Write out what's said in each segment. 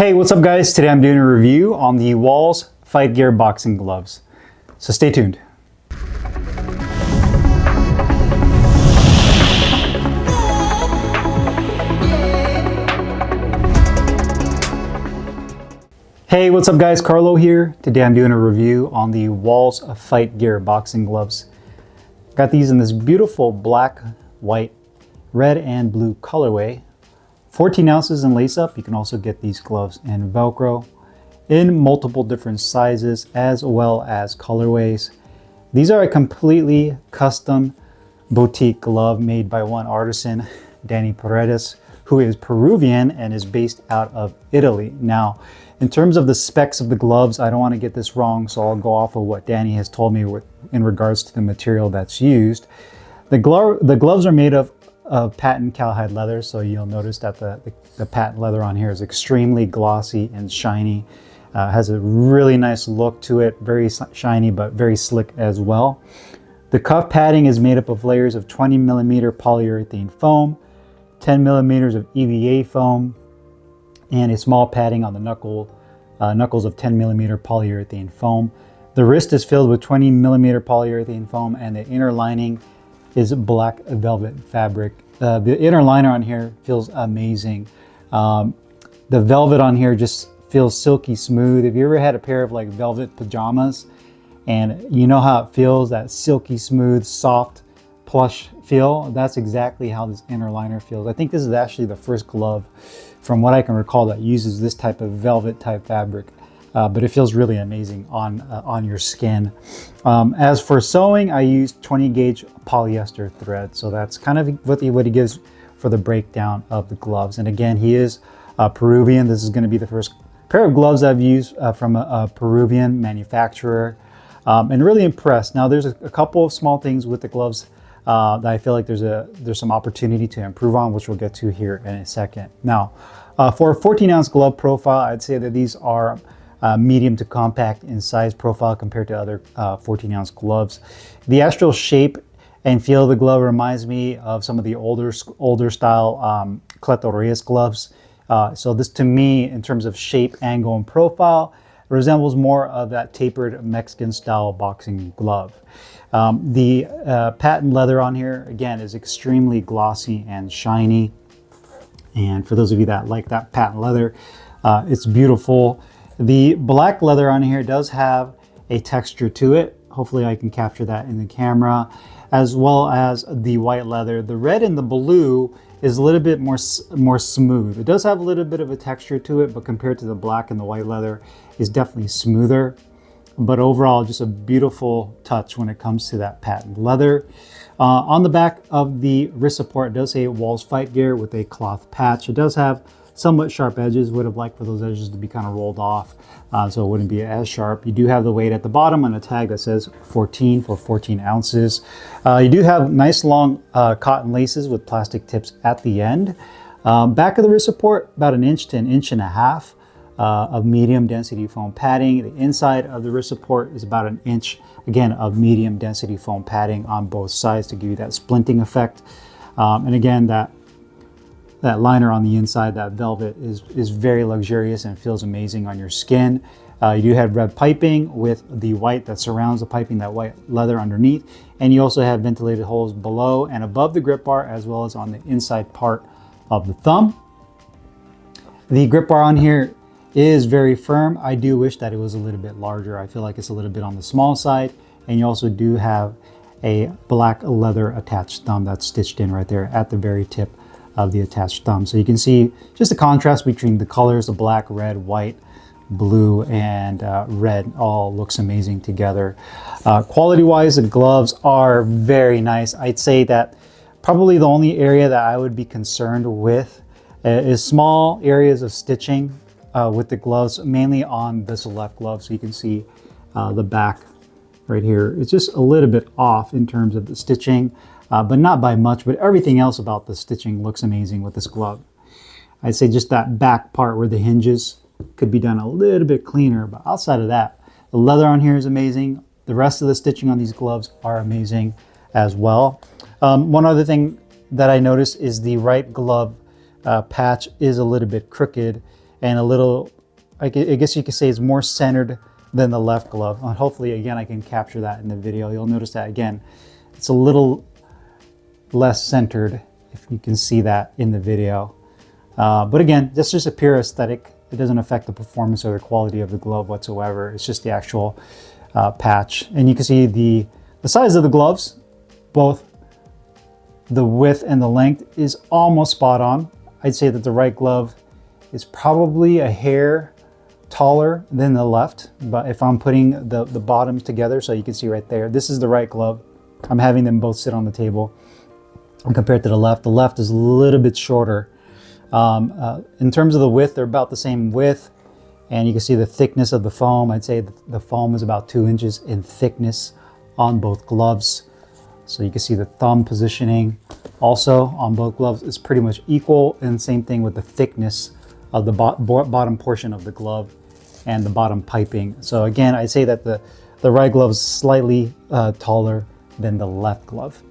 Hey, what's up guys? Today I'm doing a review on the Walls Fight Gear boxing gloves. So stay tuned. Hey, what's up guys? Carlo here. Today I'm doing a review on the Walls Fight Gear boxing gloves. Got these in this beautiful black, white, red, and blue colorway. 14 ounces in lace up. You can also get these gloves in Velcro in multiple different sizes as well as colorways. These are a completely custom boutique glove made by one artisan, Danny Paredes, who is Peruvian and is based out of Italy. Now, in terms of the specs of the gloves, I don't want to get this wrong, so I'll go off of what Danny has told me in regards to the material that's used. The gloves are made of patent cowhide leather, so you'll notice that the patent leather on here is extremely glossy and shiny. Has a really nice look to it, very shiny but very slick as well. The cuff padding is made up of layers of 20 millimeter polyurethane foam, 10 millimeters of EVA foam, and a small padding on the knuckles of 10 millimeter polyurethane foam. The wrist is filled with 20 millimeter polyurethane foam, and the inner lining is black velvet fabric. The inner liner on here feels amazing. The velvet on here just feels silky smooth. If you ever had a pair of like velvet pajamas and you know how it feels, that silky smooth, soft, plush feel, that's exactly how this inner liner feels. I think this is actually the first glove from what I can recall that uses this type of velvet type fabric. But it feels really amazing on your skin. As for sewing, I used 20 gauge polyester thread. So that's kind of what he gives for the breakdown of the gloves. And again, he is Peruvian. This is going to be the first pair of gloves I've used from a Peruvian manufacturer, and really impressed. Now there's a couple of small things with the gloves that I feel like there's some opportunity to improve on, which we'll get to here in a second. Now, for a 14 ounce glove profile, I'd say that these are medium to compact in size profile compared to other 14 ounce gloves. The actual shape and feel of the glove reminds me of some of the older style Cleto Reyes gloves. So this to me, in terms of shape, angle, and profile, resembles more of that tapered Mexican style boxing glove. The patent leather on here, again, is extremely glossy and shiny. And for those of you that like that patent leather, it's beautiful. The black leather on here does have a texture to it. Hopefully I can capture that in the camera, as well as the white leather. The red and the blue is a little bit more smooth. It does have a little bit of a texture to it, but compared to the black and the white leather, is definitely smoother. But overall, just a beautiful touch when it comes to that patent leather. On the back of the wrist support, it does say Walls Fight Gear with a cloth patch. It does have somewhat sharp edges. Would have liked for those edges to be kind of rolled off, so it wouldn't be as sharp. You do have the weight at the bottom on a tag that says 14 for 14 ounces. You do have nice long cotton laces with plastic tips at the end. Back of the wrist support, about an inch to an inch and a half of medium density foam padding. The inside of the wrist support is about an inch, again, of medium density foam padding on both sides to give you that splinting effect. And again, that liner on the inside, that velvet, is very luxurious and feels amazing on your skin. You do have red piping with the white that surrounds the piping, that white leather underneath. And you also have ventilated holes below and above the grip bar, as well as on the inside part of the thumb. The grip bar on here is very firm. I do wish that it was a little bit larger. I feel like it's a little bit on the small side. And you also do have a black leather attached thumb that's stitched in right there at the very tip of the attached thumb. So you can see just the contrast between the colors, the black, red, white, blue, and red all looks amazing together. Quality wise, the gloves are very nice. I'd say that probably the only area that I would be concerned with is small areas of stitching with the gloves, mainly on this left glove. So you can see the back right here. It's just a little bit off in terms of the stitching. But not by much, but everything else about the stitching looks amazing with this glove. I'd say just that back part where the hinges could be done a little bit cleaner, but outside of that, the leather on here is amazing. The rest of the stitching on these gloves are amazing as well. One other thing that I noticed is the right glove patch is a little bit crooked. and a little, I guess you could say it's more centered than the left glove. And hopefully, again, I can capture that in the video. You'll notice that, again, it's a little less centered, if you can see that in the video. But again, that's just a pure aesthetic. It doesn't affect the performance or the quality of the glove whatsoever. It's just the actual patch. And you can see the size of the gloves, both the width and the length is almost spot on. I'd say that the right glove is probably a hair taller than the left, but if I'm putting the bottoms together, so you can see right there, this is the right glove. I'm having them both sit on the table. And compared to the left is a little bit shorter. In terms of the width, they're about the same width, and you can see the thickness of the foam. I'd say the foam is about 2 inches in thickness on both gloves. So you can see the thumb positioning also on both gloves is pretty much equal, and same thing with the thickness of the bottom portion of the glove and the bottom piping. So again, I'd say that the right glove is slightly taller than the left glove.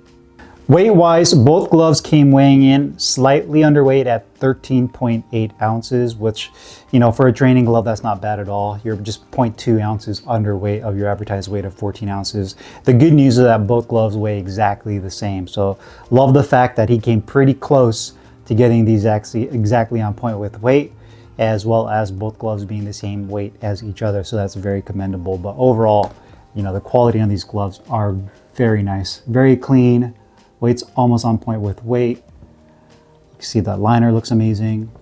Weight-wise, both gloves came weighing in slightly underweight at 13.8 ounces, which, you know, for a training glove, that's not bad at all. You're just 0.2 ounces underweight of your advertised weight of 14 ounces. The good news is that both gloves weigh exactly the same. So love the fact that he came pretty close to getting these exactly on point with weight, as well as both gloves being the same weight as each other. So that's very commendable. But overall, you know, the quality on these gloves are very nice, very clean. Weight's almost on point with weight. You can see that liner looks amazing.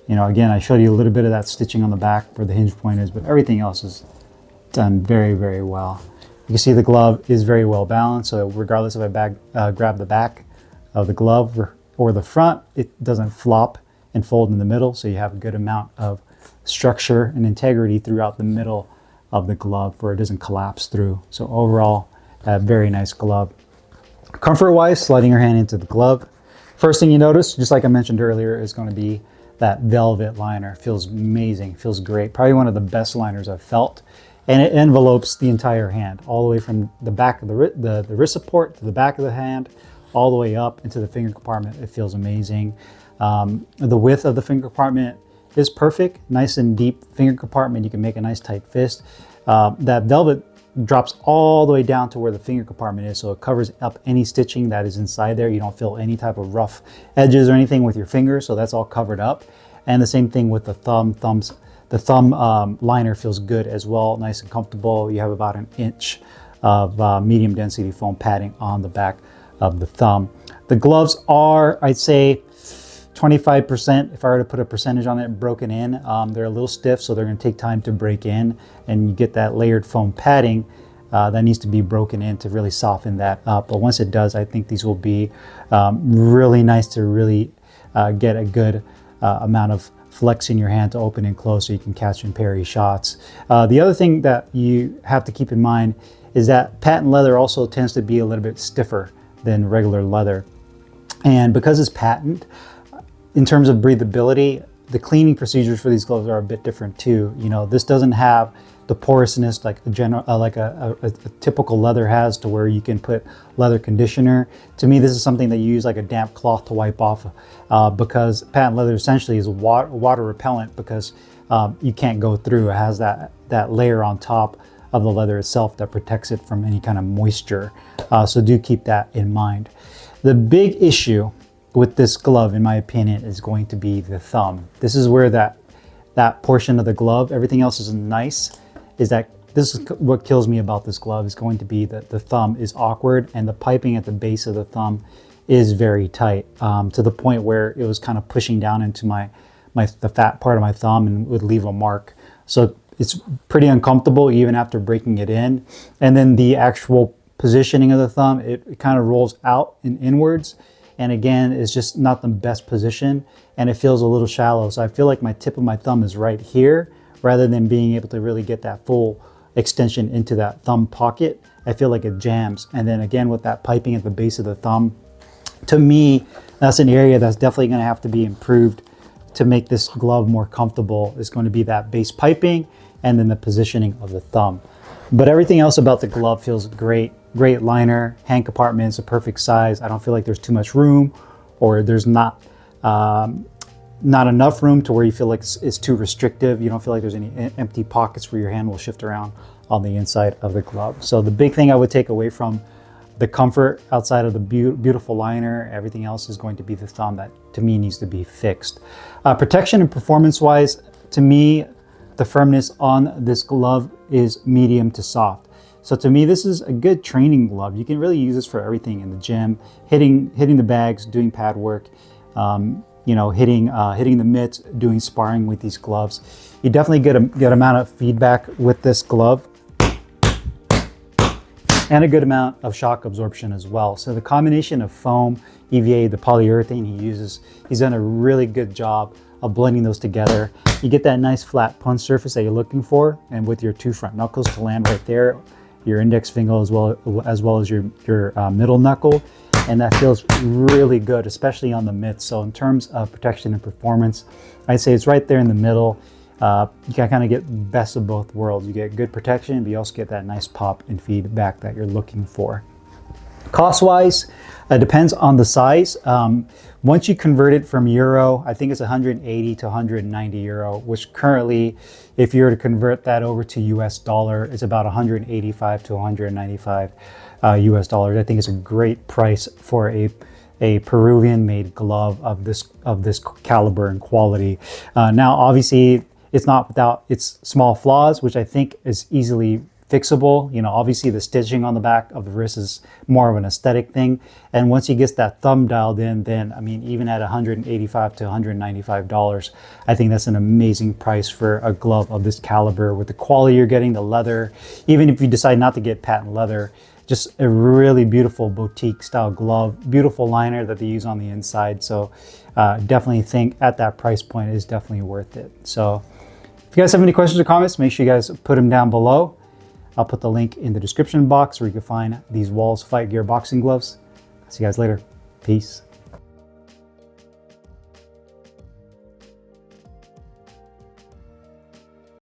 You know, again, I showed you a little bit of that stitching on the back where the hinge point is, but everything else is done very, very well. You can see the glove is very well balanced. So regardless if I grab the back of the glove or the front, it doesn't flop and fold in the middle. So you have a good amount of structure and integrity throughout the middle of the glove where it doesn't collapse through. So overall, a very nice glove. Comfort-wise, sliding your hand into the glove. First thing you notice, just like I mentioned earlier, is going to be that velvet liner. Feels amazing, feels great. Probably one of the best liners I've felt. And it envelopes the entire hand, all the way from the back of the wrist support to the back of the hand, all the way up into the finger compartment. It feels amazing. The width of the finger compartment is perfect. Nice and deep finger compartment. You can make a nice tight fist. That velvet drops all the way down to where the finger compartment is, so it covers up any stitching that is inside there. You don't feel any type of rough edges or anything with your fingers, so that's all covered up. And the same thing with the thumb. The thumb liner feels good as well, nice and comfortable. You have about an inch of medium density foam padding on the back of the thumb. The gloves are, I'd say, 25%, if I were to put a percentage on it, broken in. They're a little stiff, so they're going to take time to break in, and you get that layered foam padding that needs to be broken in to really soften that up. But once it does, I think these will be really nice to really get a good amount of flex in your hand to open and close so you can catch and parry shots. The other thing that you have to keep in mind is that patent leather also tends to be a little bit stiffer than regular leather. And because it's patent, in terms of breathability, the cleaning procedures for these gloves are a bit different too. You know, this doesn't have the porousness like a typical leather has, to where you can put leather conditioner. To me, this is something that you use like a damp cloth to wipe off, because patent leather essentially is water repellent, because you can't go through. It has that layer on top of the leather itself that protects it from any kind of moisture. So do keep that in mind. The big issue with this glove, in my opinion, is going to be the thumb. This is where that portion of the glove, everything else is nice, is that this is what kills me about this glove, is going to be that the thumb is awkward, and the piping at the base of the thumb is very tight, to the point where it was kind of pushing down into the fat part of my thumb and would leave a mark. So it's pretty uncomfortable even after breaking it in. And then the actual positioning of the thumb, it kind of rolls out and inwards. And again, it's just not the best position, and it feels a little shallow. So I feel like my tip of my thumb is right here, rather than being able to really get that full extension into that thumb pocket. I feel like it jams. And then again, with that piping at the base of the thumb, to me, that's an area that's definitely going to have to be improved to make this glove more comfortable. Is going to be that base piping and then the positioning of the thumb. But everything else about the glove feels great. Great liner, hand compartment is a perfect size. I don't feel like there's too much room, or there's not not enough room to where you feel like it's too restrictive. You don't feel like there's any empty pockets where your hand will shift around on the inside of the glove. So the big thing I would take away from the comfort outside of the beautiful liner, everything else is going to be the thumb that to me needs to be fixed. Protection and performance wise, to me, the firmness on this glove is medium to soft. So to me, this is a good training glove. You can really use this for everything in the gym, hitting the bags, doing pad work, you know, hitting the mitts, doing sparring with these gloves. You definitely get a good amount of feedback with this glove, and a good amount of shock absorption as well. So the combination of foam, EVA, the polyurethane he uses, he's done a really good job of blending those together. You get that nice flat punch surface that you're looking for, and with your two front knuckles to land right there, your index finger as well as your middle knuckle, and that feels really good, especially on the mitts. So in terms of protection and performance, I'd say it's right there in the middle. You can kind of get best of both worlds. You get good protection, but you also get that nice pop and feedback that you're looking for. Cost-wise, it depends on the size. Once you convert it from euro, I think it's 180 to 190 euro, which currently, if you were to convert that over to US dollar, it's about 185 to 195 US dollars. I think it's a great price for a Peruvian-made glove of this caliber and quality. Now, obviously, it's not without its small flaws, which I think is easily fixable. You know, obviously the stitching on the back of the wrist is more of an aesthetic thing. And once he gets that thumb dialed in, then, I mean, even at $185 to $195, I think that's an amazing price for a glove of this caliber with the quality you're getting, the leather. Even if you decide not to get patent leather, just a really beautiful boutique style glove, beautiful liner that they use on the inside. So definitely think at that price point is definitely worth it. So if you guys have any questions or comments, make sure you guys put them down below. I'll put the link in the description box where you can find these Walls Fight Gear boxing gloves. See you guys later. Peace.